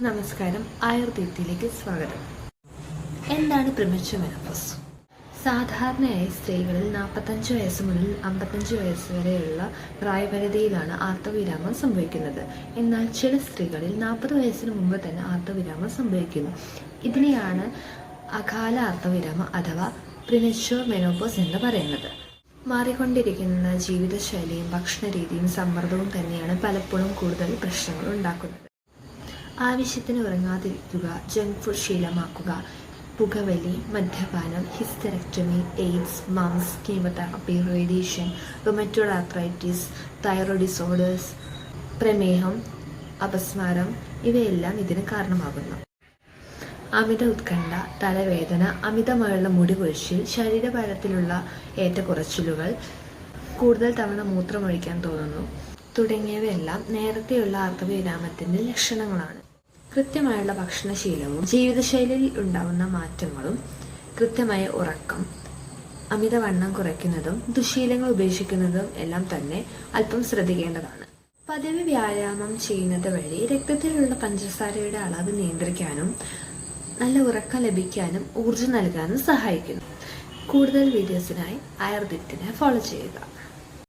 നമസ്കാരം, ആയുർവേദത്തിലേക്ക് സ്വാഗതം. എന്താണ് പ്രിമച്വർ മെനോപോസ്? സാധാരണയായി സ്ത്രീകളിൽ 45 വയസ്സ് മുതൽ 55 വയസ്സ് വരെയുള്ള പ്രായപരിധിയിലാണ് ആർത്തവവിരാമം സംഭവിക്കുന്നത്. എന്നാൽ ചില സ്ത്രീകളിൽ 40 വയസ്സിന് മുമ്പ് തന്നെ ആർത്തവവിരാമം സംഭവിക്കുന്നു. ഇതിനെയാണ് അകാല ആർത്തവവിരാമം അഥവാ പ്രിമച്വർ മെനോപോസ് എന്ന് പറയുന്നത്. മാറിക്കൊണ്ടിരിക്കുന്ന ജീവിതശൈലിയും ഭക്ഷണരീതിയും സമ്മർദ്ദവും തന്നെയാണ് പലപ്പോഴും കൂടുതൽ പ്രശ്നങ്ങൾ ഉണ്ടാക്കുന്നത്. ആവശ്യത്തിന് ഉറങ്ങാതിരിക്കുക, ജങ്ക് ഫുഡ് ശീലമാക്കുക, പുകവലി, മദ്യപാനം, hysterectomy, AIDS, mumps, chemotherapy, radiation, rheumatoid arthritis, thyroid disorders, പ്രമേഹം, അപസ്മാരം ഇവയെല്ലാം ഇതിന് കാരണമാകുന്നു. അമിത ഉത്കണ്ഠ, തലവേദന, അമിതമായുള്ള മുടി കൊഴിച്ചിൽ, ശരീരഭാരത്തിലുള്ള ഏറ്റക്കുറച്ചിലുകൾ, കൂടുതൽ തവണ മൂത്രമൊഴിക്കാൻ തോന്നുന്നു തുടങ്ങിയവയെല്ലാം നേരത്തെയുള്ള ആർത്തവവിരാമത്തിന്റെ ലക്ഷണങ്ങളാണ്. കൃത്യമായുള്ള ഭക്ഷണശീലവും ജീവിതശൈലിയിൽ ഉണ്ടാകുന്ന മാറ്റങ്ങളും, കൃത്യമായ ഉറക്കം, അമിതവണ്ണം കുറയ്ക്കുന്നതും ദുശ്ശീലങ്ങൾ ഉപേക്ഷിക്കുന്നതും എല്ലാം തന്നെ അല്പം ശ്രദ്ധിക്കേണ്ടതാണ്. പതിവ് വ്യായാമം ചെയ്യുന്നത് വഴി രക്തത്തിലുള്ള പഞ്ചസാരയുടെ അളവ് നിയന്ത്രിക്കാനും നല്ല ഉറക്കം ലഭിക്കാനും ഊർജ്ജം നൽകാനും സഹായിക്കുന്നു. കൂടുതൽ വീഡിയോസിനായി ആയുർവേദത്തിനെ ഫോളോ ചെയ്യുക.